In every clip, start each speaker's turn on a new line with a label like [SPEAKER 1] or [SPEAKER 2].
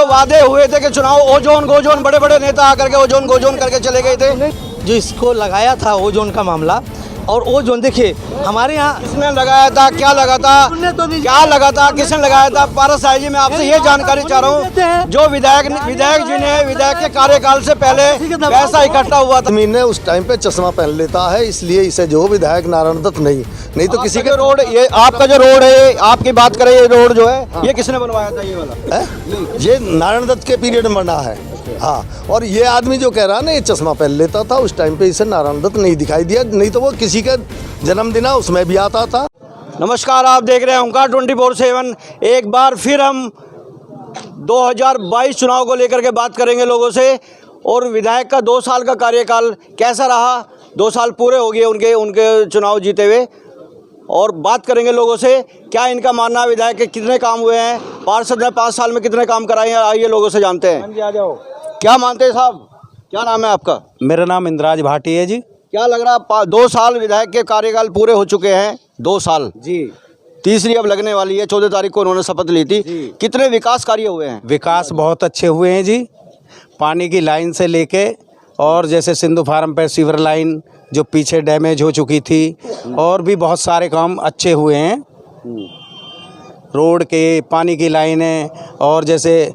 [SPEAKER 1] जो वादे हुए थे कि चुनाव ओजोन गोजोन बड़े बड़े नेता आकर के ओजोन गोजोन करके चले गए थे,
[SPEAKER 2] जो इसको लगाया था ओजोन का मामला, और ओजोन देखिए हमारे यहाँ
[SPEAKER 1] किसने लगाया था, क्या लगा था, क्या लगा था, किसने लगाया था? पारस साहब जी, मैं आपसे ये जानकारी चाह रहा हूँ, जो विधायक जी ने विधायक के कार्यकाल से पहले पैसा इकट्ठा हुआ था,
[SPEAKER 3] जमीन ने उस टाइम पे चश्मा पहन लेता है, इसलिए इसे जो विधायक नारायण दत्त नहीं तो किसी के
[SPEAKER 1] रोड, ये आपका जो रोड है, आपकी बात करें, ये रोड जो है ये किसने बनवाया था? ये वाला
[SPEAKER 3] ये नारायण दत्त के पीरियड में बना है। हाँ, और ये आदमी जो कह रहा है ना, ये चश्मा पहन लेता था उस टाइम पे, इसे नारायण दत्त नहीं दिखाई दिया, नहीं तो वो किसी का जन्मदिन है उसमें भी आता था।
[SPEAKER 1] नमस्कार, आप देख रहे हैं ओंकार 24/7। एक बार फिर हम 2022 चुनाव को लेकर के बात करेंगे लोगों से, और विधायक का 2 साल का कार्यकाल कैसा रहा। 2 साल पूरे हो गए उनके चुनाव जीते हुए, और बात करेंगे लोगों से क्या इनका मानना है, विधायक के कितने काम हुए हैं, पार्षद ने 5 साल में कितने काम कराए हैं। आइए लोगों से जानते हैं। आ जाओ, क्या मानते हैं साहब? क्या नाम है आपका?
[SPEAKER 2] मेरा नाम इंद्राज भाटी है जी।
[SPEAKER 1] क्या लग रहा, 2 साल विधायक के कार्यकाल पूरे हो चुके हैं, 2 साल
[SPEAKER 2] जी,
[SPEAKER 1] तीसरी अब लगने वाली है। 14 तारीख को उन्होंने शपथ ली थी। कितने विकास कार्य हुए हैं?
[SPEAKER 2] विकास बहुत अच्छे हुए हैं जी, पानी की लाइन से लेके, और जैसे सिंधु फार्म पर सीवर लाइन जो पीछे डैमेज हो चुकी थी, और भी बहुत सारे काम अच्छे हुए हैं। रोड के, पानी की लाइनें, और जैसे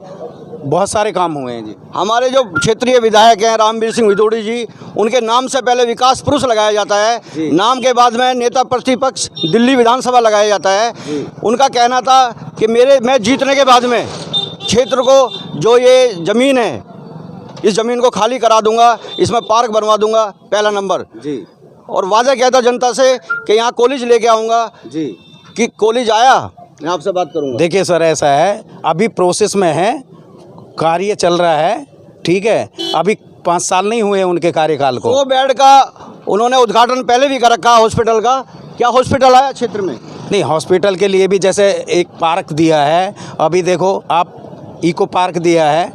[SPEAKER 2] बहुत सारे काम हुए हैं जी।
[SPEAKER 1] हमारे जो क्षेत्रीय विधायक हैं रामवीर सिंह विदोड़ी जी, उनके नाम से पहले विकास पुरुष लगाया जाता है, नाम के बाद में नेता प्रतिपक्ष दिल्ली विधानसभा लगाया जाता है। उनका कहना था कि मैं जीतने के बाद में क्षेत्र को जो ये ज़मीन है, इस ज़मीन को खाली करा दूंगा, इसमें पार्क बनवा दूंगा, पहला नंबर जी। और वादा किया था जनता से कि यहाँ कॉलेज लेके आऊँगा जी, कि कॉलेज आया? मैं आपसे बात करूँगा।
[SPEAKER 2] देखिए सर, ऐसा है, अभी प्रोसेस में है, कार्य चल रहा है, ठीक है। अभी 5 साल नहीं हुए उनके कार्यकाल को।
[SPEAKER 1] 100 बेड का उन्होंने उद्घाटन पहले भी कर रखा हॉस्पिटल का। क्या हॉस्पिटल आया क्षेत्र में?
[SPEAKER 2] नहीं, हॉस्पिटल के लिए भी जैसे एक पार्क दिया है, अभी देखो आप इको पार्क दिया है,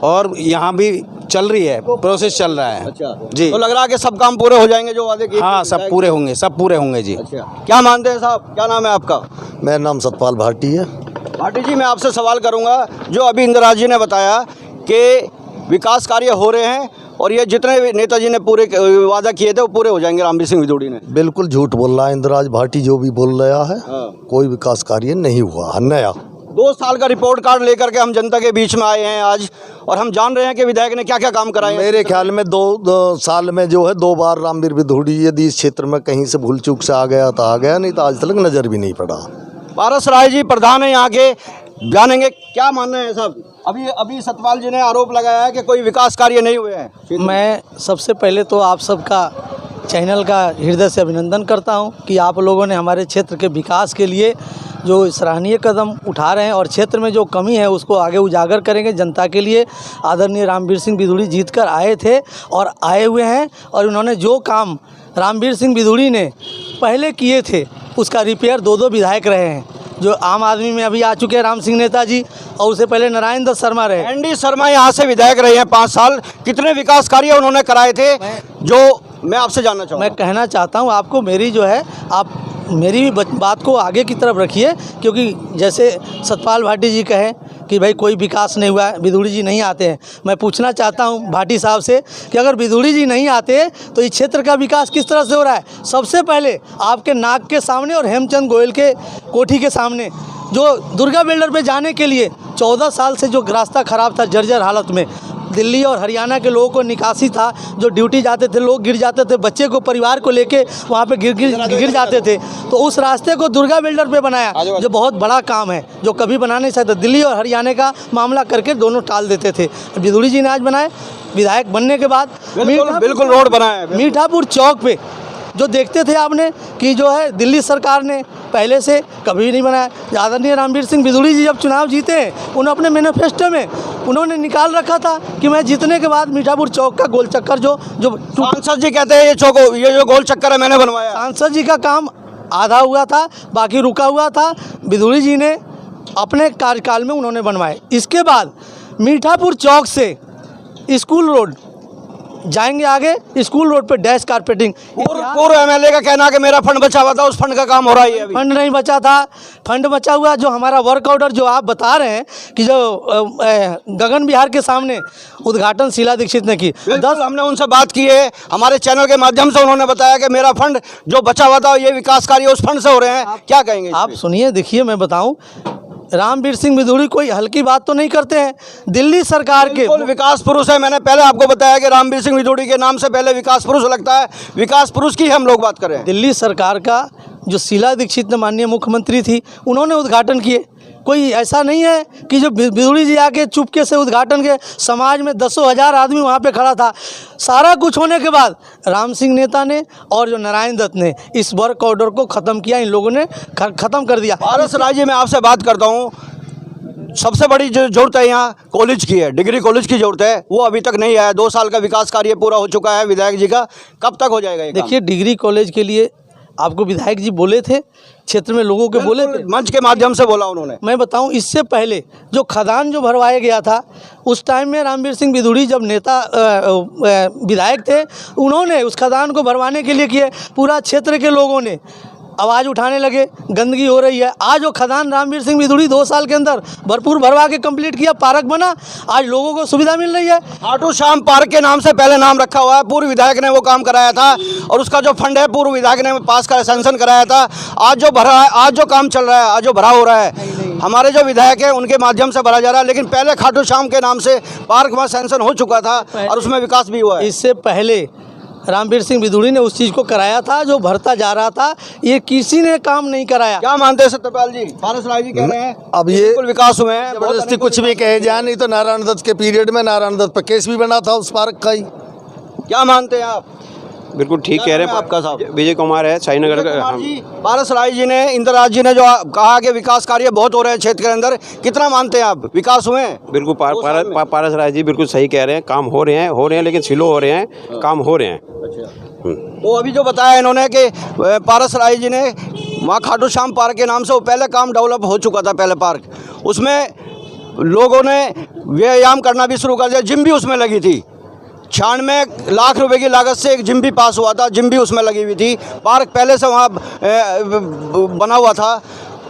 [SPEAKER 2] और यहाँ भी चल रही है, प्रोसेस चल रहा है।
[SPEAKER 1] अच्छा
[SPEAKER 2] जी,
[SPEAKER 1] तो लग रहा है कि सब काम पूरे हो जाएंगे जो वादे किए?
[SPEAKER 2] हाँ, सब पूरे होंगे, सब पूरे होंगे जी।
[SPEAKER 1] अच्छा, क्या मानते हैं साहब? क्या नाम है आपका?
[SPEAKER 3] मेरा नाम सतपाल भाटी है।
[SPEAKER 1] भाटी जी, मैं आपसे सवाल करूंगा, जो अभी इंदिरा जी ने बताया कि विकास कार्य हो रहे हैं, और ये जितने भी नेताजी ने पूरे वादा किए थे वो पूरे हो जाएंगे, रामवीर सिंह विदोड़ी ने।
[SPEAKER 3] बिल्कुल झूठ बोल रहा है इंदिराज भाटी, जो भी बोल रहा है। कोई विकास कार्य नहीं हुआ है नया।
[SPEAKER 1] 2 साल का रिपोर्ट कार्ड लेकर के हम जनता के बीच में आए हैं आज, और हम जान रहे हैं कि विधायक ने क्या क्या काम कराए हैं।
[SPEAKER 3] मेरे ख्याल में 2 साल में जो है 2 बार रामवीर विदोड़ी यदि इस क्षेत्र में कहीं से भूल चूक से आ गया तो आ गया, नहीं तो आज तक नज़र भी नहीं पड़ा।
[SPEAKER 1] पारस राय जी प्रधान है यहाँ के, जानेंगे क्या मानना है साहब। अभी सतपाल जी ने आरोप लगाया है कि कोई विकास कार्य नहीं हुए हैं।
[SPEAKER 4] मैं सबसे पहले तो आप सबका चैनल का हृदय से अभिनंदन करता हूं कि आप लोगों ने हमारे क्षेत्र के विकास के लिए जो सराहनीय कदम उठा रहे हैं, और क्षेत्र में जो कमी है उसको आगे उजागर करेंगे जनता के लिए। आदरणीय रामवीर सिंह विदोड़ी जीत कर आए थे और आए हुए हैं, और उन्होंने जो काम रामवीर सिंह विदोड़ी ने पहले किए थे उसका रिपेयर 2 विधायक रहे हैं। जो आम आदमी में अभी आ चुके हैं राम सिंह नेता जी, और उससे पहले नारायण दत्त शर्मा रहे।
[SPEAKER 1] एनडी शर्मा यहाँ से विधायक रहे हैं 5 साल। कितने विकास कार्य उन्होंने कराए थे, जो मैं आपसे जानना चाहूँगा।
[SPEAKER 4] मैं कहना चाहता हूँ आपको, मेरी जो है, आप मेरी भी बात को आगे की तरफ रखिए, क्योंकि जैसे सतपाल भाटी जी कहें कि भाई कोई विकास नहीं हुआ है, विदोड़ी जी नहीं आते हैं। मैं पूछना चाहता हूं भाटी साहब से कि अगर विदोड़ी जी नहीं आते तो इस क्षेत्र का विकास किस तरह से हो रहा है? सबसे पहले आपके नाक के सामने और हेमचंद गोयल के कोठी के सामने, जो दुर्गा बिल्डर पे जाने के लिए 14 साल से जो रास्ता ख़राब था, जर्जर हालत में, दिल्ली और हरियाणा के लोगों को निकासी था, जो ड्यूटी जाते थे लोग गिर जाते थे, बच्चे को परिवार को लेके वहाँ पे गिर जाते थे, तो उस रास्ते को दुर्गा बिल्डर पे बनाया, जो बहुत बड़ा काम है, जो कभी बना नहीं सकता। दिल्ली और हरियाणा का मामला करके दोनों टाल देते थे, विदोड़ी जी ने आज बनाए। विधायक बनने के बाद
[SPEAKER 1] बिल्कुल रोड बनाया है।
[SPEAKER 4] मीठापुर चौक पे जो देखते थे आपने कि जो है दिल्ली सरकार ने पहले से कभी नहीं बनाया। आदरणीय रामवीर सिंह विदोड़ी जी जब चुनाव जीते हैं, उन्होंने अपने मैनिफेस्टो में उन्होंने निकाल रखा था कि मैं जीतने के बाद मीठापुर चौक का गोल चक्कर जो
[SPEAKER 1] सांसद जी कहते हैं ये जो गोल चक्कर है मैंने बनवाया।
[SPEAKER 4] सांसद जी का काम आधा हुआ था, बाकी रुका हुआ था, विदोड़ी जी ने अपने कार्यकाल में उन्होंने बनवाए। इसके बाद मीठापुर चौक से स्कूल रोड जाएंगे आगे, स्कूल रोड पे डैश कारपेटिंग।
[SPEAKER 1] पूर्व एमएलए का कहना है कि मेरा फंड बचा हुआ था, उस फंड का काम हो रहा है अभी।
[SPEAKER 4] फंड नहीं बचा था, फंड बचा हुआ जो हमारा वर्क ऑर्डर जो आप बता रहे हैं कि जो गगन बिहार के सामने उद्घाटन शीला दीक्षित ने की।
[SPEAKER 1] 10 हमने उनसे बात की है, हमारे चैनल के माध्यम से उन्होंने बताया कि मेरा फंड जो बचा हुआ था ये विकास कार्य उस फंड से हो रहे हैं। क्या कहेंगे?
[SPEAKER 4] आप सुनिए, देखिए मैं बताऊं, रामवीर सिंह बिधूड़ी कोई हल्की बात तो नहीं करते हैं। दिल्ली सरकार के
[SPEAKER 1] विकास पुरुष है। मैंने पहले आपको बताया कि रामवीर सिंह बिधूड़ी के नाम से पहले विकास पुरुष लगता है, विकास पुरुष की हम लोग बात कर रहे हैं।
[SPEAKER 4] दिल्ली सरकार का जो शीला दीक्षित ने माननीय मुख्यमंत्री थी, उन्होंने उद्घाटन किए। कोई ऐसा नहीं है कि जो बिधूड़ी जी आके चुपके से उद्घाटन के, समाज में दसों हज़ार आदमी वहाँ पे खड़ा था। सारा कुछ होने के बाद राम सिंह नेता ने और जो नारायण दत्त ने इस वर्क ऑर्डर को ख़त्म किया, इन लोगों ने ख़त्म कर दिया।
[SPEAKER 1] पारस राय जी, मैं आपसे बात करता हूँ, सबसे बड़ी जो जरूरत है यहाँ कॉलेज की है, डिग्री कॉलेज की जरूरत है, वो अभी तक नहीं आया। 2 साल का विकास कार्य पूरा हो चुका है विधायक जी का, कब तक हो जाएगा ये काम?
[SPEAKER 4] देखिए, डिग्री कॉलेज के लिए आपको विधायक जी बोले थे, क्षेत्र में लोगों के बोले थे,
[SPEAKER 1] मंच के माध्यम से बोला उन्होंने।
[SPEAKER 4] मैं बताऊं, इससे पहले जो खदान जो भरवाया गया था, उस टाइम में रामवीर सिंह बिधूड़ी जब नेता विधायक थे, उन्होंने उस खदान को भरवाने के लिए किए। पूरा क्षेत्र के लोगों ने आवाज़ उठाने लगे, गंदगी हो रही है। आज वो खदान रामवीर सिंह बिधूड़ी 2 साल के अंदर भरपूर भरवा के कंप्लीट किया, पार्क बना, आज लोगों को सुविधा मिल रही है।
[SPEAKER 1] खाटू श्याम पार्क के नाम से पहले नाम रखा हुआ है, पूर्व विधायक ने वो काम कराया था और उसका जो फंड है पूर्व विधायक ने पास का सैंक्शन कराया था। आज जो भरा है, आज जो काम चल रहा है, आज जो भरा हो रहा है, हमारे जो विधायक है उनके माध्यम से भरा जा रहा है। लेकिन पहले खाटू श्याम के नाम से पार्क वहाँ सैंक्शन हो चुका था और उसमें विकास भी हुआ है।
[SPEAKER 4] इससे पहले रामवीर सिंह बिधूड़ी ने उस चीज़ को कराया था जो भरता जा रहा था, ये किसी ने काम नहीं कराया।
[SPEAKER 1] क्या मानते हैं सत्यपाल जी? पारस राय जी कह रहे हैं
[SPEAKER 3] अब ये
[SPEAKER 1] बिल्कुल विकास हुए हैं,
[SPEAKER 3] जबरदस्ती कुछ भी कहे जाए, नहीं तो नारायण दत्त के पीरियड में नारायण दत्त पर केस भी बना था उस पार्क का ही।
[SPEAKER 1] क्या मानते हैं आप?
[SPEAKER 5] बिल्कुल ठीक कह रहे हैं
[SPEAKER 1] आपका साहब।
[SPEAKER 5] विजय कुमार है, साईनगर का।
[SPEAKER 1] पारस राय जी ने, इंद्रराज जी ने जो कहा कि विकास कार्य बहुत हो रहे हैं क्षेत्र के अंदर, कितना मानते हैं आप विकास हुए हैं?
[SPEAKER 5] बिल्कुल पारस राय जी बिल्कुल सही कह रहे हैं, काम हो रहे हैं लेकिन स्लो हो रहे हैं, काम हो रहे हैं।
[SPEAKER 1] तो अभी जो बताया इन्होंने कि पारस राय जी ने वहाँ खाटू श्याम पार्क के नाम से वो पहले काम डेवलप हो चुका था, पहले पार्क, उसमें लोगों ने व्यायाम करना भी शुरू कर दिया, जिम भी उसमें लगी थी। 96 लाख रुपए की लागत से एक जिम भी पास हुआ था, जिम भी उसमें लगी हुई थी। पार्क पहले से वहाँ बना हुआ था।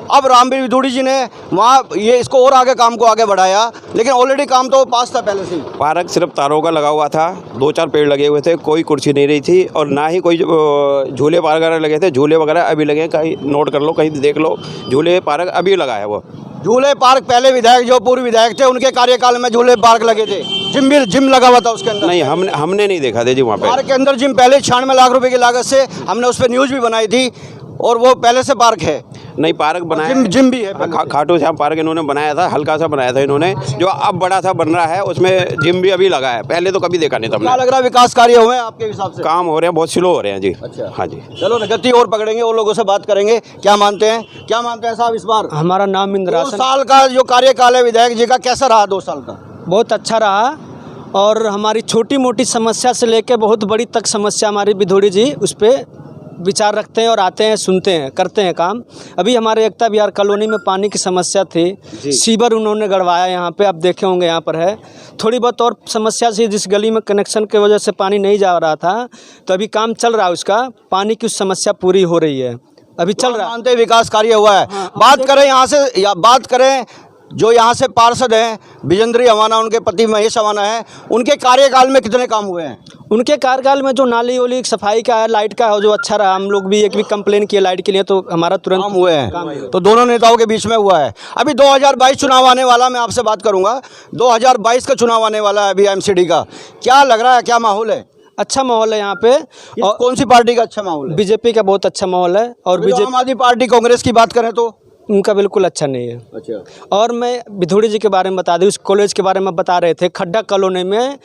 [SPEAKER 1] अब रामवीर बिधूड़ी जी ने वहाँ ये इसको और आगे काम को आगे बढ़ाया, लेकिन ऑलरेडी काम तो पास था पहले से ही।
[SPEAKER 5] पार्क सिर्फ तारों का लगा हुआ था, 2-4 पेड़ लगे हुए थे, कोई कुर्सी नहीं रही थी और ना ही कोई झूले वगैरह लगे थे। झूले वगैरह अभी लगे, कहीं नोट कर लो, कहीं देख लो, झूले पार्क अभी लगा है। वो
[SPEAKER 1] झूले पार्क पहले विधायक जो पूर्व विधायक थे उनके कार्यकाल में झूले पार्क लगे थे, जिम लगा हुआ था उसके अंदर।
[SPEAKER 5] नहीं, हमने नहीं देखा था जी वहाँ पे।
[SPEAKER 1] पार्क के अंदर जिम पहले 96 लाख रुपए की लागत से, हमने उस पर न्यूज़ भी बनाई थी और वो पहले से पार्क है।
[SPEAKER 5] नहीं, पार्क बनाया,
[SPEAKER 1] जिम भी है।
[SPEAKER 5] खाटू श्याम पार्क इन्होंने बनाया था, हल्का सा बनाया था इन्होंने, जो अब बड़ा सा बन रहा है, उसमें जिम भी अभी लगा है, पहले तो कभी देखा नहीं था हमने।
[SPEAKER 1] क्या लग रहा है विकास कार्य हुए हैं आपके हिसाब से?
[SPEAKER 5] काम हो रहे हैं, बहुत स्लो हो रहे हैं जी।
[SPEAKER 1] अच्छा,
[SPEAKER 5] हाँ जी।
[SPEAKER 1] चलो गति और पकड़ेंगे, वो लोगों से बात करेंगे। क्या मानते हैं साहब इस बार?
[SPEAKER 6] हमारा नाम
[SPEAKER 1] 2
[SPEAKER 6] इंद्रासन।
[SPEAKER 1] साल का जो कार्यकाल है विधायक जी का, कैसा रहा 2 साल का?
[SPEAKER 6] बहुत अच्छा रहा और हमारी छोटी मोटी समस्या से लेकर बहुत बड़ी तक समस्या हमारी बिधूड़ी जी उस पर विचार रखते हैं और आते हैं, सुनते हैं, करते हैं काम। अभी हमारे एकता विहार कॉलोनी में पानी की समस्या थी, सीवर उन्होंने गड़वाया यहाँ पे, आप देखे होंगे यहाँ पर है। थोड़ी बहुत और समस्या थी, जिस गली में कनेक्शन की वजह से पानी नहीं जा रहा था, तो अभी काम चल रहा है उसका, पानी की उस समस्या पूरी हो रही है, अभी चल रहा है।
[SPEAKER 1] मानते विकास कार्य हुआ है। बात करें यहाँ से, या बात करें जो यहाँ से पार्षद हैं विजेंद्री अवाना, उनके पति महेश अवाना है, उनके कार्यकाल में कितने काम हुए हैं? उनके कार्यकाल में जो नाली वाली सफाई का है, लाइट का है, जो अच्छा रहा, हम लोग भी एक भी कंप्लेन किए लाइट के लिए, तो हमारा तुरंत काम हुए हैं। तो दोनों नेताओं के बीच में हुआ है। अभी 2022 चुनाव आने वाला, मैं आपसे बात करूंगा, 2022 का चुनाव आने वाला है अभी एमसीडी का, क्या लग रहा है, क्या माहौल है?
[SPEAKER 6] अच्छा माहौल है यहाँ पे।
[SPEAKER 1] और कौन सी पार्टी का अच्छा माहौल है?
[SPEAKER 6] बीजेपी का बहुत अच्छा माहौल है। और
[SPEAKER 1] बीजेपी, आम आदमी पार्टी, कांग्रेस की बात करें तो
[SPEAKER 6] उनका बिल्कुल अच्छा नहीं है।
[SPEAKER 1] अच्छा।
[SPEAKER 6] और मैं बिधूड़ी जी के बारे में बता दूं, उस कॉलेज के बारे में बता रहे थे, खड्डा कॉलोनी में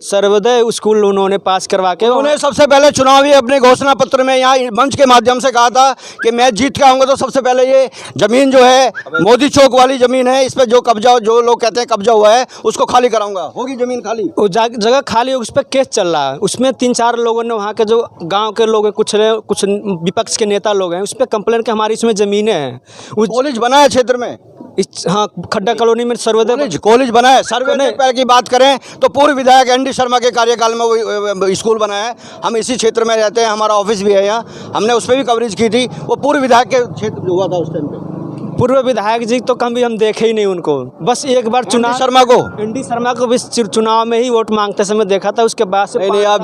[SPEAKER 6] सर्वोदय स्कूल उन्होंने पास करवा के,
[SPEAKER 1] उन्होंने सबसे पहले चुनावी अपने घोषणा पत्र में यहाँ मंच के माध्यम से कहा था कि मैं जीत के आऊँगा तो सबसे पहले ये जमीन जो है मोदी चौक वाली जमीन है, इस पर जो कब्जा, जो लोग कहते हैं कब्जा हुआ है, उसको खाली कराऊंगा। होगी जमीन खाली,
[SPEAKER 6] वो जगह खाली, उस पर केस चल रहा है। उसमें 3-4 लोगों ने, वहाँ के जो गाँव के लोग हैं, कुछ विपक्ष के नेता लोग हैं, उस पर कंप्लेन कि हमारी इसमें ज़मीनें हैं उस
[SPEAKER 1] कॉलेज बना है क्षेत्र में,
[SPEAKER 6] हाँ खड्डा कॉलोनी में सर्वोदय
[SPEAKER 1] कॉलेज बना है। सर्वे पहले की बात करें तो पूर्व विधायक एनडी शर्मा के कार्यकाल में वो स्कूल बना है। हम इसी क्षेत्र में रहते हैं, हमारा ऑफिस भी है यहाँ, हमने उस पर भी कवरेज की थी। वो पूर्व विधायक के क्षेत्र हुआ था उस टाइम पे।
[SPEAKER 6] पूर्व विधायक जी तो कभी हम देखे ही नहीं उनको, बस एक बार चुनाव
[SPEAKER 1] शर्मा को
[SPEAKER 6] एनडी शर्मा को भी चुनाव में ही वोट मांगते समय देखा था, उसके बाद से
[SPEAKER 1] नहीं आप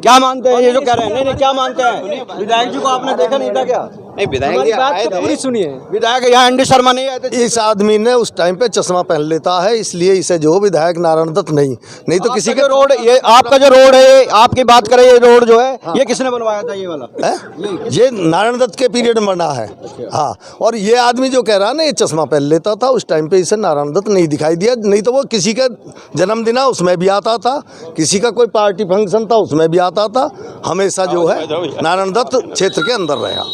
[SPEAKER 1] क्या मानते हैं ये जो कह रहे हैं? नहीं क्या मानते हैं? विधायक जी को आपने देखा नहीं था क्या?
[SPEAKER 5] नहीं, विधायक
[SPEAKER 6] हमारी
[SPEAKER 5] जी
[SPEAKER 6] बात
[SPEAKER 5] आए
[SPEAKER 6] तो
[SPEAKER 5] थे।
[SPEAKER 6] पूरी सुनिए।
[SPEAKER 1] विधायक यहाँ एनडी शर्मा नहीं आए थे।
[SPEAKER 3] इस आदमी ने उस टाइम पे चश्मा पहन लेता है, इसलिए इसे जो विधायक नारायण दत्त नहीं तो किसी के
[SPEAKER 1] रोड, ये आपका जो रोड है, आपकी बात करें, ये रोड जो है ये किसने बनवाया था? ये वाला
[SPEAKER 3] ये नारायण दत्त के पीरियड में बना है। हाँ, और ये आदमी जो कह रहा है ना ये चश्मा पहन लेता था, उस टाइम पे इसे नारायण दत्त नहीं दिखाई दिया। नहीं तो वो किसी का जन्मदिन है उसमें भी आता था, किसी का कोई पार्टी फंक्शन था उसमें भी आता था। हमेशा जो है नारायण दत्त क्षेत्र के अंदर रहा।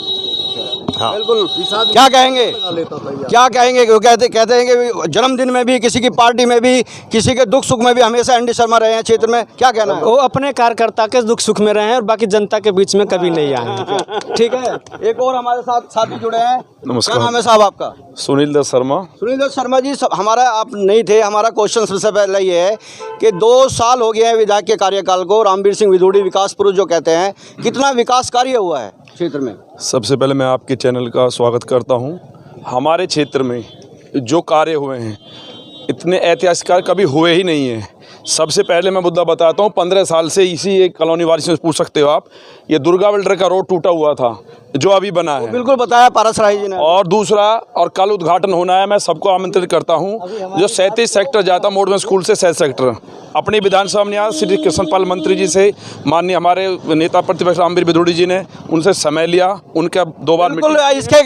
[SPEAKER 3] हाँ
[SPEAKER 1] बिल्कुल। क्या कहेंगे, क्या कहेंगे? वो कहते हैं कि जन्मदिन में भी, किसी की पार्टी में भी, किसी के दुख सुख में भी हमेशा एनडी शर्मा रहे हैं क्षेत्र में। क्या कहना है?
[SPEAKER 6] वो अपने कार्यकर्ता के दुख सुख में रहे हैं और बाकी जनता के बीच में कभी नहीं आए।
[SPEAKER 1] ठीक है, एक और हमारे साथ साथी जुड़े हैं।
[SPEAKER 7] नमस्कार।
[SPEAKER 1] क्या नाम है साहब आपका?
[SPEAKER 7] सुनील दत्त शर्मा।
[SPEAKER 1] सुनील दत्त शर्मा जी, हमारा आप नहीं थे, हमारा क्वेश्चन सबसे पहले ये है कि 2 साल हो गए हैं विधायक के कार्यकाल को, रामवीर सिंह विधूड़ी विकास पुरुष जो कहते हैं, कितना विकास कार्य हुआ है क्षेत्र में?
[SPEAKER 7] सबसे पहले मैं आपके चैनल का स्वागत करता हूं। हमारे क्षेत्र में जो कार्य हुए हैं इतने ऐतिहासिक कार्य कभी हुए ही नहीं हैं। सबसे पहले मैं मुद्दा बताता हूं, 15 साल से इसी एक कॉलोनी वासियों से पूछ सकते हो आप, ये दुर्गा बिल्डर का रोड टूटा हुआ था जो अभी बना है।
[SPEAKER 1] बिल्कुल बताया पारस राय जी ने।
[SPEAKER 7] और दूसरा, और कल उद्घाटन होना है, मैं सबको आमंत्रित करता हूं। जो 37 सेक्टर जाता मोडर्न स्कूल से 7 सेक्टर, अपनी विधानसभा में आज श्री कृष्णपाल मंत्री जी से, माननीय हमारे नेता प्रतिपक्ष रामवीर विधूड़ी जी ने उनसे समय लिया, उनका 2 बार
[SPEAKER 1] बिल्कुल। इसके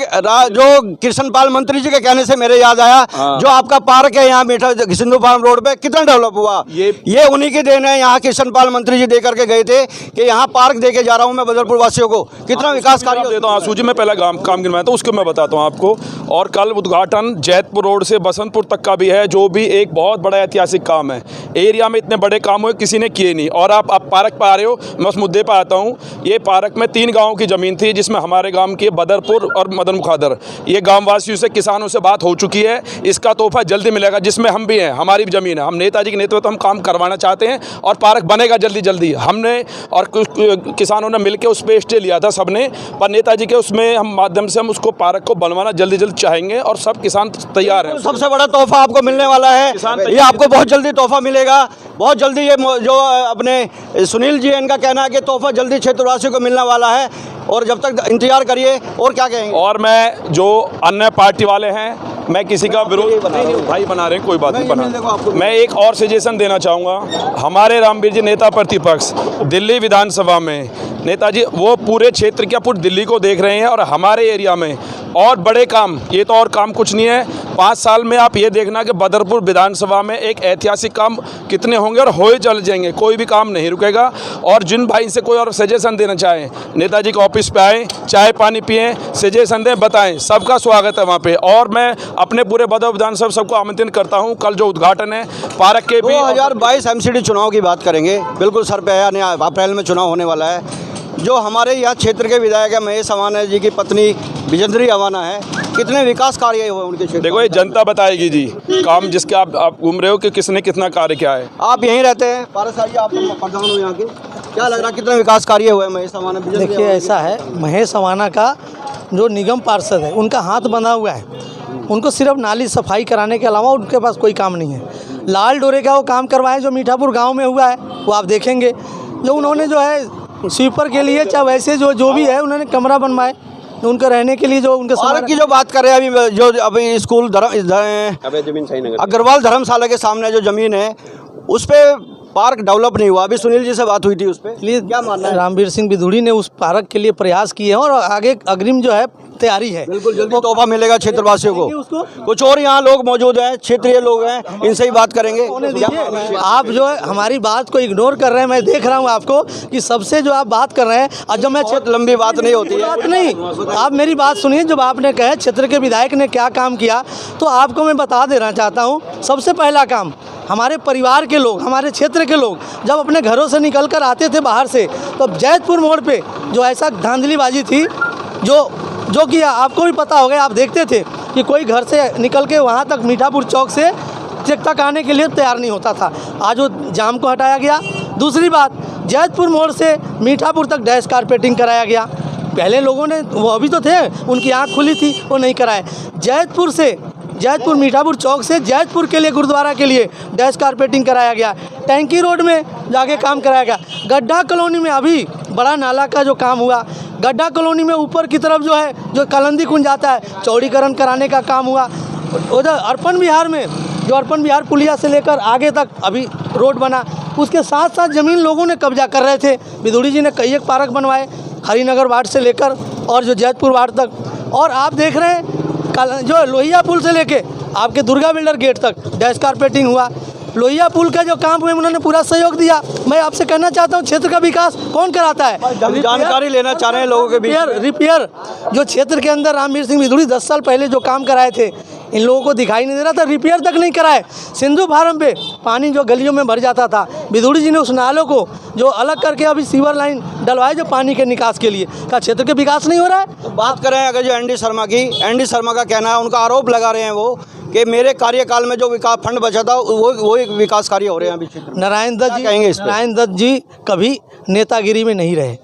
[SPEAKER 1] जो कृष्णपाल मंत्री जी के कहने से मेरे याद आया, जो आपका पार्क है यहाँ मीठा सिंधु फार्म रोड पे, कितना डेवलप हुआ? ये उन्हीं की देन है। यहाँ कृष्णपाल मंत्री जी दे करके गए थे कि यहाँ पार्क दे के जा रहा हूँ मैं बदरपुर वासियों को। कितना विकास कार्य
[SPEAKER 7] देता हूँ आंसू जी, मैं पहला काम गिनवाया था उसको मैं बताता हूँ आपको। और कल उद्घाटन जैतपुर रोड से बसंतपुर तक का भी है, जो भी एक बहुत बड़ा ऐतिहासिक काम है। एरिया में इतने बड़े काम हुए किसी ने किए नहीं। और आप पार्क पर आ रहे हो, मैं उस मुद्दे पर आता हूँ। ये पार्क में 3 गाँव की ज़मीन थी, जिसमें हमारे गाँव की बदरपुर और मदन मुखादर, ये गाँव वासियों से, किसानों से बात हो चुकी है। इसका तोहफा जल्दी मिलेगा, जिसमें हम भी हैं, हमारी भी ज़मीन है। हम नेताजी के नेतृत्व हम काम करवाना चाहते हैं और पार्क बनेगा जल्दी। हमने और कुछ किसानों ने मिलकर उस पर स्टे लिया था सबने, पर नेताजी के उसमें हम माध्यम से हम उसको पार्क को बनवाना जल्दी चाहेंगे और सब किसान तैयार हैं।
[SPEAKER 1] सबसे बड़ा तोहफा आपको मिलने वाला है, ये आपको बहुत जल्दी तोहफा मिलेगा, बहुत जल्दी। ये जो अपने सुनील जी इनका कहना है कि तोहफा जल्दी क्षेत्रवासियों को मिलने वाला है, और जब तक इंतजार करिए। और क्या कहेंगे?
[SPEAKER 7] और मैं जो अन्य पार्टी वाले हैं, मैं किसी का विरोध भाई बना रहे हैं, कोई बात नहीं बना। मैं एक और सजेशन देना चाहूँगा। हमारे रामवीर जी नेता प्रतिपक्ष दिल्ली विधानसभा में, नेताजी वो पूरे क्षेत्र क्या पूरी दिल्ली को देख रहे हैं, और हमारे एरिया में और बड़े काम, ये तो और काम कुछ नहीं है। 5 साल में आप ये देखना कि बदरपुर विधानसभा में एक ऐतिहासिक काम कितने होंगे और होए चल जाएंगे, कोई भी काम नहीं रुकेगा। और जिन भाई से कोई और सजेशन देना चाहें, नेताजी के ऑफिस पे आएँ, चाय पानी पिएं, सजेशन दें, बताएं, सबका स्वागत है वहाँ पे। और मैं अपने पूरे बदर विधानसभा सबको आमंत्रित करता हूँ। कल जो उद्घाटन है पार्क के भी
[SPEAKER 1] 2022 MCD चुनाव की बात करेंगे, बिल्कुल सर पे है, अप्रैल में चुनाव होने वाला है। जो हमारे यहाँ क्षेत्र के विधायक है महेश अवाना जी की पत्नी विजेंद्री अवाना है, कितने विकास कार्य हुए उनके क्षेत्र?
[SPEAKER 7] देखो ये जनता बताएगी जी, काम जिसके आप घूम रहे हो कि किसने कितना कार्य किया है।
[SPEAKER 1] आप यहीं रहते हैं, पारस साहब जी, आप प्रधान हो यहाँ के, क्या लग रहा है कितने विकास कार्य हुए महेश अवाना?
[SPEAKER 4] देखिए ऐसा है, महेश अवाना का जो निगम पार्षद है उनका हाथ बंधा हुआ है। उनको सिर्फ नाली सफाई कराने के अलावा उनके पास कोई काम नहीं है। लाल डोरे का वो काम करवाए जो मीठापुर गाँव में हुआ है, वो आप देखेंगे। जो उन्होंने जो है स्वीपर के लिए, चाहे वैसे जो भी है, उन्होंने कमरा बनवाए उनके रहने के लिए। जो उनके
[SPEAKER 1] पार्क की जो बात कर रहे हैं अभी, जो अभी स्कूल अग्रवाल धर्मशाला के सामने जो जमीन है उस पे पार्क डेवलप नहीं हुआ। अभी सुनील जी से बात हुई थी उस पे, क्या मानना है?
[SPEAKER 4] रामवीर सिंह विधूड़ी ने उस पार्क के लिए प्रयास किए हैं और आगे अग्रिम जो है तैयारी है।
[SPEAKER 1] बिल्कुल जल्दी तोहफा मिलेगा क्षेत्रवासियों को। कुछ और यहाँ लोग मौजूद हैं, क्षेत्रीय लोग हैं, इनसे ही बात करेंगे।
[SPEAKER 4] आप जो है हमारी बात को इग्नोर कर रहे हैं। मैं देख रहा हूँ आपको कि सबसे जो आप बात कर रहे हैं, और जब मैं
[SPEAKER 1] लंबी बात नहीं होती है,
[SPEAKER 4] बात नहीं, आप मेरी बात सुनिए। जब आपने कहा क्षेत्र के विधायक ने क्या काम किया, तो आपको मैं बता देना चाहता हूँ। सबसे पहला काम, हमारे परिवार के लोग, हमारे क्षेत्र के लोग जब अपने घरों से निकल कर आते थे बाहर से, तो जैतपुर मोड़ पे जो ऐसा धांधलीबाजी थी, जो जो कि आपको भी पता होगा, आप देखते थे कि कोई घर से निकल के वहाँ तक मीठापुर चौक से चेक तक आने के लिए तैयार नहीं होता था। आज वो जाम को हटाया गया। दूसरी बात, जैतपुर मोड़ से मीठापुर तक डैश कारपेटिंग कराया गया। पहले लोगों ने, वो अभी तो थे, उनकी आँख खुली थी, वो नहीं कराए। जैतपुर मीठापुर चौक से जैतपुर के लिए, गुरुद्वारा के लिए डैश कारपेटिंग कराया गया। टैंकी रोड में जाके काम कराया गया। गड्ढा कॉलोनी में अभी बड़ा नाला का जो काम हुआ, गड्ढा कॉलोनी में ऊपर की तरफ जो है, जो कलंदी कुंज जाता है, चौड़ीकरण कराने का काम हुआ। उधर अर्पण विहार में, जो अर्पण विहार पुलिया से लेकर आगे तक अभी रोड बना। उसके साथ साथ ज़मीन लोगों ने कब्जा कर रहे थे। बिधूड़ी जी ने कई एक पार्क बनवाए, हरिनगर वार्ड से लेकर और जो जैतपुर वार्ड तक। और आप देख रहे हैं जो लोहिया पुल से लेके आपके दुर्गा बिल्डर गेट तक डैश कारपेटिंग हुआ। लोहिया पुल का जो काम हुए, उन्होंने पूरा सहयोग दिया। मैं आपसे कहना चाहता हूँ, क्षेत्र का विकास कौन कराता है?
[SPEAKER 1] जानकारी लेना चाह रहे हैं लोगों के बीच।
[SPEAKER 4] रिपेयर जो क्षेत्र के अंदर रामवीर सिंह बिधूड़ी 10 साल पहले जो काम कराए थे, इन लोगों को दिखाई नहीं दे रहा था, रिपेयर तक नहीं कराए। सिंधु फार्म पे पानी जो गलियों में भर जाता था, बिधूड़ी जी ने उस नालों को जो अलग करके अभी सीवर लाइन डलवाए जो पानी के निकास के लिए। क्या क्षेत्र के विकास नहीं हो रहा है?
[SPEAKER 1] तो बात करें अगर जो एनडी शर्मा की, एनडी शर्मा का कहना है, उनका आरोप लगा रहे हैं वो कि मेरे कार्यकाल में जो विकास फंड बचा था वो एक विकास कार्य हो रहे हैं अभी।
[SPEAKER 4] नारायण दत्त जी
[SPEAKER 1] कहेंगे इस पे?
[SPEAKER 4] नारायण दत्त जी कभी नेतागिरी में नहीं रहे।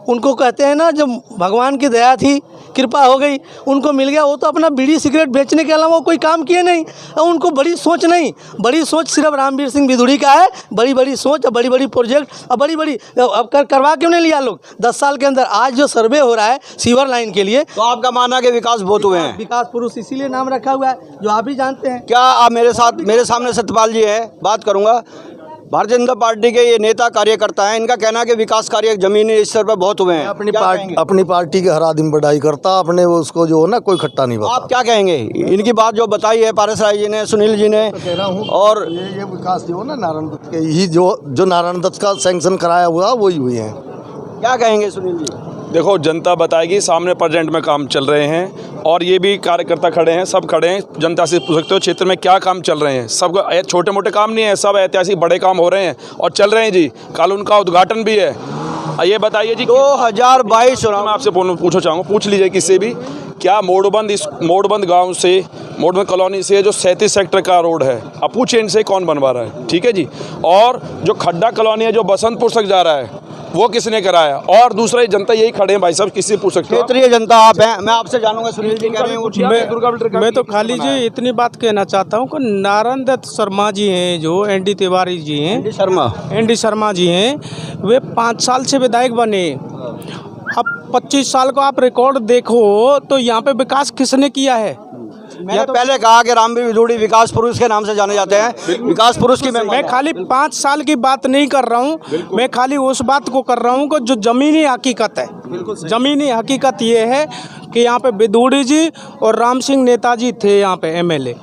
[SPEAKER 4] उनको कहते हैं ना, जब भगवान की दया थी, कृपा हो गई, उनको मिल गया। वो तो अपना बीड़ी सिगरेट बेचने के अलावा कोई काम किए नहीं। और उनको बड़ी सोच नहीं, बड़ी सोच सिर्फ रामवीर सिंह बिधूड़ी का है। बड़ी बड़ी सोच और बड़ी बड़ी प्रोजेक्ट और बड़ी बड़ी अब करवा क्यों नहीं लिया लोग 10 साल के अंदर? आज जो सर्वे हो रहा है सीवर लाइन के लिए,
[SPEAKER 1] तो आपका मानना है कि विकास बहुत हुए हैं?
[SPEAKER 4] विकास पुरुष इसीलिए नाम रखा हुआ है, जो आप भी जानते हैं।
[SPEAKER 1] क्या आप मेरे सामने सत्यपाल जी है, बात करूंगा। भारतीय जनता पार्टी के ये नेता कार्यकर्ता हैं, इनका कहना है कि विकास कार्य जमीनी स्तर पर बहुत हुए हैं।
[SPEAKER 3] अपनी पार्टी के हर आदमी बड़ाई करता, अपने वो उसको जो है ना कोई खट्टा नहीं बताता।
[SPEAKER 1] आप क्या कहेंगे? इनकी बात जो बताई है पारस राय जी ने, सुनील जी ने, और
[SPEAKER 3] ये विकास जो है ना नारायण दत्त के ही जो नारायण दत्त का सैंक्शन कराया हुआ वही हुए हैं।
[SPEAKER 1] क्या कहेंगे सुनील जी?
[SPEAKER 7] देखो, जनता बताएगी। सामने प्रेजेंट में काम चल रहे हैं और ये भी कार्यकर्ता खड़े हैं, सब खड़े हैं। जनता से पूछ सकते हो क्षेत्र में क्या काम चल रहे हैं। सब छोटे मोटे काम नहीं है, सब ऐतिहासिक बड़े काम हो रहे हैं और चल रहे हैं जी। कल उनका उद्घाटन भी है। ये बताइए जी,
[SPEAKER 1] 2022
[SPEAKER 7] मैं आपसे पूछना चाहूँगा, पूछ लीजिए किससे भी, क्या मोड़बंद गांव से, मोड़बंद कॉलोनी से जो 37 सेक्टर का रोड है, अब पूछिए इनसे कौन बनवा रहा है? ठीक है जी। और जो खड्डा कॉलोनी है जो बसंतपुर तक जा रहा है, वो किसने कराया? और दूसरा जनता यही खड़े हैं भाई साहब, किसी से पूछ सकते हो?
[SPEAKER 1] क्षेत्रीय जनता आप हैं, मैं आपसे जानूंगा। सुनील जी कह रहे हैं
[SPEAKER 8] मैं तो खाली जी इतनी बात कहना चाहता हूँ कि नारायण दत्त शर्मा जी हैं, जो एनडी तिवारी जी हैं, एनडी शर्मा जी हैं, वे 5 साल से विधायक बने। अब 25 साल को आप रिकॉर्ड देखो तो यहाँ पे विकास किसने किया है?
[SPEAKER 1] मैंने पहले कहा कि रामवीर बिधूड़ी विकास पुरुष के नाम से जाने जाते हैं। विकास पुरुष की
[SPEAKER 8] मैं खाली 5 साल की बात नहीं कर रहा हूँ, मैं खाली उस बात को कर रहा हूँ कि जो ज़मीनी हकीकत है। ज़मीनी हकीकत ये है कि यहाँ पे बिधूड़ी जी और राम सिंह नेताजी थे यहाँ पे एमएलए,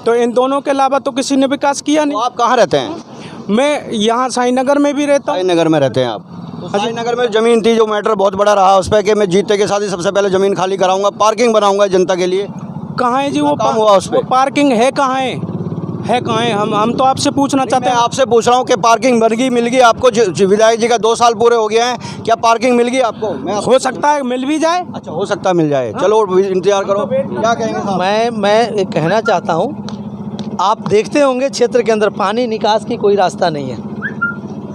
[SPEAKER 8] तो इन दोनों के अलावा तो किसी ने विकास किया नहीं।
[SPEAKER 1] आप कहाँ रहते हैं?
[SPEAKER 8] मैं यहाँ साईनगर में भी रहता हूँ।
[SPEAKER 1] साईनगर में रहते हैं आप? तो साईनगर में ज़मीन थी, जो मैटर बहुत बड़ा रहा उस पर कि मैं जीतने के साथ ही सबसे पहले ज़मीन खाली कराऊंगा, पार्किंग बनाऊंगा जनता के लिए।
[SPEAKER 8] कहाँ है जी वो
[SPEAKER 1] काम हुआ उस पे?
[SPEAKER 8] वो पार्किंग है कहाँ है कहाँ है? हम तो आपसे पूछना चाहते हैं।
[SPEAKER 1] आपसे पूछ रहा हूँ कि पार्किंग बन गई, मिल गई आपको? विधायक जी का 2 साल पूरे हो गए हैं, क्या पार्किंग मिल गई आपको?
[SPEAKER 8] हो सकता है मिल भी जाए।
[SPEAKER 1] अच्छा, हो सकता है मिल जाए। चलो इंतजार करो। क्या कहेंगे साहब?
[SPEAKER 4] मैं कहना चाहता हूँ, आप देखते होंगे क्षेत्र के अंदर पानी निकास की कोई रास्ता नहीं है।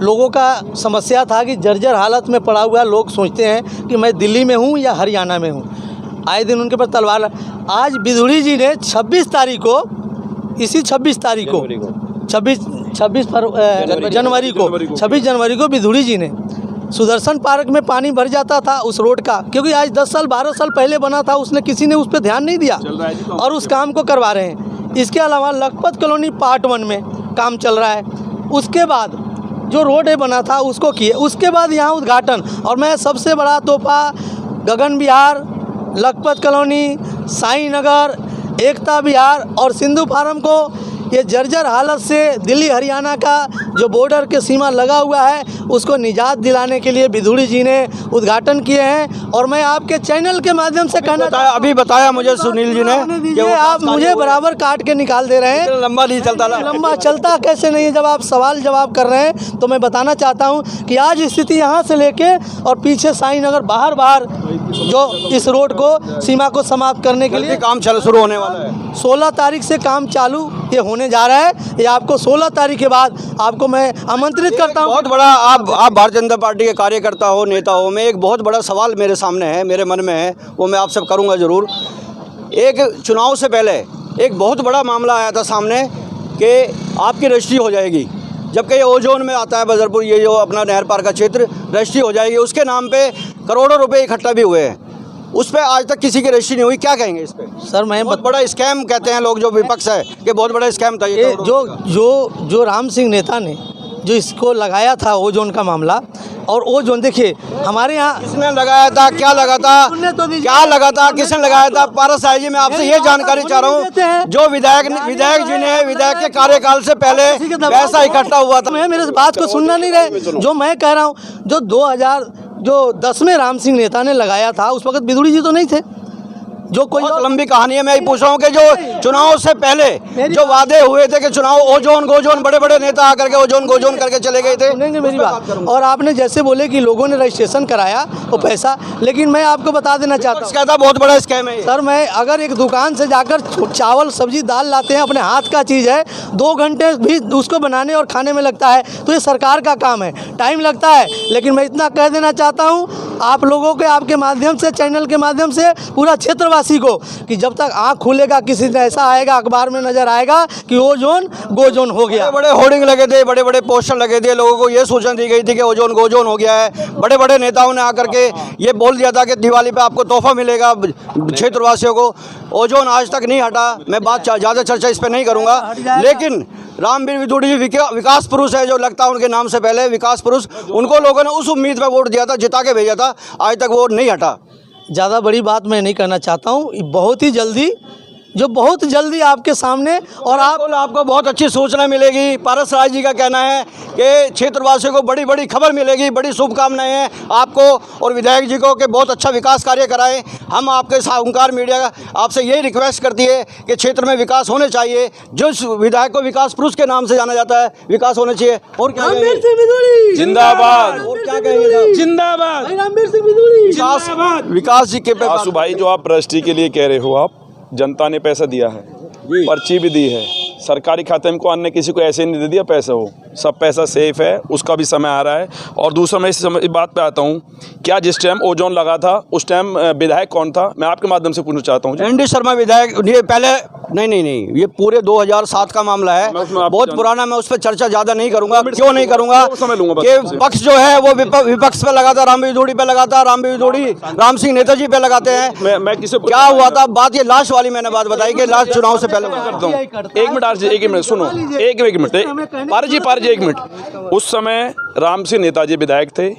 [SPEAKER 4] लोगों का समस्या था कि जर्जर हालत में पड़ा हुआ, लोग सोचते हैं कि मैं दिल्ली में हूँ या हरियाणा में हूँ, आए दिन उनके पर तलवार। आज बिधूड़ी जी ने 26 तारीख को, इसी 26 तारीख को, 26 जनवरी को बिधूड़ी जी ने सुदर्शन पार्क में पानी भर जाता था उस रोड का, क्योंकि आज 10 साल 12 साल पहले बना था, उसने किसी ने उस पर ध्यान नहीं दिया और उस काम को करवा रहे हैं। इसके अलावा लखपत कॉलोनी पार्ट 1 में काम चल रहा है। उसके बाद जो रोड है बना था उसको किए, उसके बाद यहाँ उद्घाटन। और मैं सबसे बड़ा तोहफा गगन विहार, लखपत कॉलोनी, साईं नगर, एकता विहार और सिंधु फार्म को ये जर्जर हालत से दिल्ली हरियाणा का जो बॉर्डर के सीमा लगा हुआ है उसको निजात दिलाने के लिए विधुड़ी जी ने उद्घाटन किए हैं। और मैं आपके चैनल के माध्यम से कहना
[SPEAKER 1] अभी बताया मुझे सुनील जी ने कि वो
[SPEAKER 4] आप मुझे बराबर काट के निकाल दे रहे हैं।
[SPEAKER 1] लंबा नहीं चलता ना,
[SPEAKER 4] लंबा चलता कैसे नहीं है। जब आप सवाल जवाब कर रहे हैं तो मैं बताना चाहता हूं कि आज स्थिति यहां से लेके और पीछे साईं नगर बाहर जो इस रोड को सीमा को समाप्त करने के लिए
[SPEAKER 1] काम शुरू होने वाला है।
[SPEAKER 4] 16 तारीख से काम चालू ये होने जा रहा है। ये आपको 16 तारीख के बाद आपको मैं आमंत्रित करता हूं।
[SPEAKER 1] बहुत बड़ा आप भारतीय जनता पार्टी के कार्यकर्ता हो, नेता हो, मैं एक बहुत बड़ा सवाल मेरे सामने है, मेरे मन में है, वो मैं आपसे करूंगा ज़रूर। एक चुनाव से पहले एक बहुत बड़ा मामला आया था सामने कि आपकी रजिस्ट्री हो जाएगी, जबकि ये ओजोन में आता है बदरपुर, ये जो अपना नहर पार का क्षेत्र, रजिस्ट्री हो जाएगी। उसके नाम पे करोड़ों रुपए इकट्ठा भी हुए हैं, उस पर आज तक किसी की रजिस्ट्री नहीं हुई। क्या कहेंगे इस पे?
[SPEAKER 4] सर मैं
[SPEAKER 1] बहुत बड़ा स्कैम कहते हैं लोग, जो विपक्ष है कि बहुत बड़ा स्कैम था ये।
[SPEAKER 4] जो राम सिंह नेता ने जो इसको लगाया था ओजोन का मामला, और ओजोन देखिए हमारे यहाँ
[SPEAKER 1] किसने लगाया था, क्या लगा था, क्या लगा था, किसने लगाया था? पारस साहब जी, मैं आपसे ये जानकारी चाह रहा हूँ, जो विधायक जी ने विधायक के कार्यकाल से पहले पैसा इकट्ठा हुआ था।
[SPEAKER 4] मेरे बात को सुनना नहीं रहे। जो मैं कह रहा हूँ, जो 2010 में राम सिंह नेता ने लगाया था उस वक्त विधुड़ी जी तो नहीं थे। जो कोई
[SPEAKER 1] बहुत लंबी कहानी है, मैं ये पूछ रहा हूँ कि जो चुनाव से पहले जो वादे हुए थे कि चुनाव ओजोन गोजोन, बड़े बड़े नेता आकर के ओजोन गोजोन करके चले गए थे।
[SPEAKER 4] सुनेंगे मेरी बात। और आपने जैसे बोले कि लोगों ने रजिस्ट्रेशन कराया वो पैसा, लेकिन मैं आपको बता देना चाहता हूँ
[SPEAKER 1] कहता बहुत बड़ा स्कैम है
[SPEAKER 4] सर। मैं अगर एक दुकान से जाकर चावल सब्जी दाल लाते हैं, अपने हाथ का चीज़ है, 2 घंटे भी उसको बनाने और खाने में लगता है, तो ये सरकार का काम है, टाइम लगता है। लेकिन मैं इतना कह देना चाहता हूँ आप लोगों के, आपके माध्यम से, चैनल के माध्यम से पूरा क्षेत्रवासी को, कि जब तक आँख खुलेगा किसी दिन ऐसा आएगा, अखबार में नजर आएगा कि ओजोन गोजोन हो गया।
[SPEAKER 1] बड़े होर्डिंग लगे थे, बड़े बड़े पोस्टर लगे थे, लोगों को ये सूचना दी गई थी कि ओजोन गोजोन हो गया है। बड़े बड़े नेताओं ने आकर के ये बोल दिया था कि दिवाली पे आपको तोहफा मिलेगा क्षेत्रवासियों को। ओजोन आज तक नहीं हटा। मैं बात ज़्यादा चर्चा इस पर नहीं करूँगा, लेकिन रामवीर विधुड़ी जी विकास पुरुष है, जो लगता है उनके नाम से पहले विकास पुरुष, उनको लोगों ने उस उम्मीद पर वोट दिया था, जिता के भेजा था, आज तक वो नहीं हटा।
[SPEAKER 4] ज़्यादा बड़ी बात मैं नहीं करना चाहता हूँ। बहुत ही जल्दी आपके सामने, और
[SPEAKER 1] आपको बहुत अच्छी सूचना मिलेगी। पारस राज जी का कहना है कि क्षेत्रवासियों को बड़ी बड़ी खबर मिलेगी, बड़ी शुभकामनाएं हैं आपको और विधायक जी को कि बहुत अच्छा विकास कार्य कराएं। हम आपके ओंकार मीडिया आपसे यही रिक्वेस्ट करती है कि क्षेत्र में विकास होने चाहिए। जिस विधायक को विकास पुरुष के नाम से जाना जाता है, विकास होने चाहिए। और क्या कहेंगे?
[SPEAKER 7] जिंदाबाद।
[SPEAKER 1] और क्या कहेंगे?
[SPEAKER 7] जिंदाबाद।
[SPEAKER 1] विकास जी के
[SPEAKER 7] आसू भाई, जो आप रजिस्ट्री के लिए कह रहे हो, आप जनता ने पैसा दिया है, पर्ची भी दी है, सरकारी खाते में को अन्य किसी को ऐसे नहीं दे दिया पैसा, वो सब पैसा सेफ है, उसका भी समय आ रहा है। और दूसरा मैं इस बात पे आता हूँ, क्या जिस टाइम ओजोन लगा था उस टाइम विधायक कौन था? मैं आपके माध्यम से पूछना चाहता हूँ।
[SPEAKER 1] एनडी शर्मा विधायक। ये पहले नहीं, ये पूरे 2007 का मामला है, बहुत पुराना। मैं उस पर चर्चा ज़्यादा नहीं करूँगा। क्यों नहीं करूँगा? कि पक्ष जो है वो विपक्ष पे लगा था, रामवीर विधुड़ी पे लगा था, रामवीर विधुड़ी राम सिंह नेताजी पे लगाते हैं।
[SPEAKER 7] मैं किसी
[SPEAKER 1] क्या हुआ था बात? ये लास्ट वाली मैंने बात बताई कि लास्ट चुनाव से पहले
[SPEAKER 7] करता हूँ। एक मिनट सुनो, एक मिनट पार जी एक मिनट। उस समय राम सिंह नेताजी विधायक थे,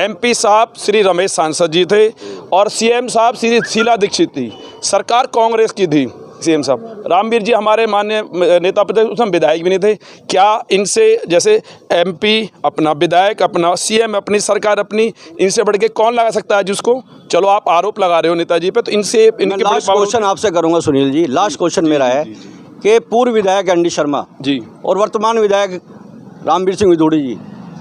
[SPEAKER 7] MP साहब श्री रमेश सांसद जी थे, और CM साहब श्री शीला दीक्षित थी। सरकार कांग्रेस की थी। CM साहब, रामवीर जी हमारे माननीय नेता थे, उस समय विधायक भी नहीं थे। क्या इनसे, जैसे MP अपना, विधायक अपना, CM अपनी, सरकार अपनी, इनसे बढ़ के कौन लगा सकता है जिसको? चलो आप आरोप लगा रहे हो नेताजी पे, तो इनसे इनके
[SPEAKER 1] लास्ट क्वेश्चन आपसे करूंगा सुनील जी। लास्ट क्वेश्चन मेरा है कि पूर्व विधायक एनडी शर्मा
[SPEAKER 7] जी
[SPEAKER 1] और वर्तमान विधायक रामवीर सिंह विधुड़ी जी,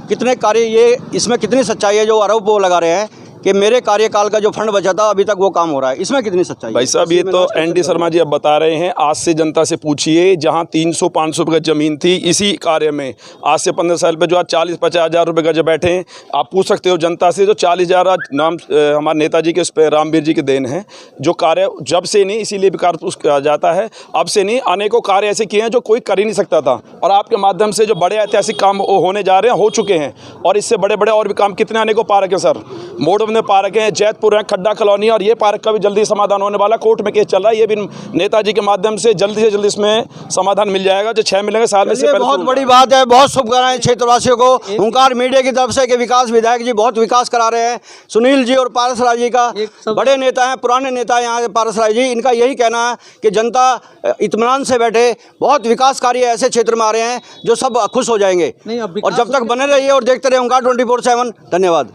[SPEAKER 1] कितने कार्य, ये इसमें कितनी सच्चाई है? जो आरोप वो लगा रहे हैं कि मेरे कार्यकाल का जो फंड बचा था अभी तक वो काम हो रहा है, इसमें कितनी सच्चाई?
[SPEAKER 7] भाई साहब, ये तो एनडी शर्मा जी अब बता रहे हैं। आज से जनता से पूछिए, जहां 300-500 रुपये का ज़मीन थी इसी कार्य में, आज से 15 साल पे जो आज 40-50 हज़ार रुपये का जो बैठे हैं, आप पूछ सकते हो जनता से। जो 40,000 आज नाम हमारे नेताजी के, उस पर रामवीर जी के देन हैं। जो कार्य जब से नहीं, इसीलिए विकास कहा जाता है, अब से नहीं, अनेकों कार्य ऐसे किए हैं जो कोई कर ही नहीं सकता था। और आपके माध्यम से जो बड़े ऐतिहासिक काम होने जा रहे हैं, हो चुके हैं, और इससे बड़े बड़े और भी काम कितने आने को पा रखे हैं सर। मोड़ में पार्क हैं, जैतपुर है, खड्डा कॉलोनी, और ये पार्क का भी जल्दी समाधान होने वाला। कोर्ट में केस चल रहा है, ये भी नेताजी के माध्यम से जल्दी इसमें समाधान मिल जाएगा। जो 6 मिलेंगे साल में से पहले।
[SPEAKER 1] बहुत बड़ी बात है, बहुत शुभकामनाएं क्षेत्रवासियों को ओंकार मीडिया की तरफ से कि विकास विधायक जी बहुत विकास करा रहे हैं। सुनील जी और पारस राय जी का बड़े नेता हैं, पुराने नेता हैं यहाँ पारस राय जी, इनका यही कहना है कि जनता इत्मीनान से बैठे, बहुत विकास कार्य ऐसे क्षेत्र में आ रहे हैं जो सब खुश हो जाएंगे। और जब तक बने रहिए और देखते रहिए ओंकार 24/7। धन्यवाद।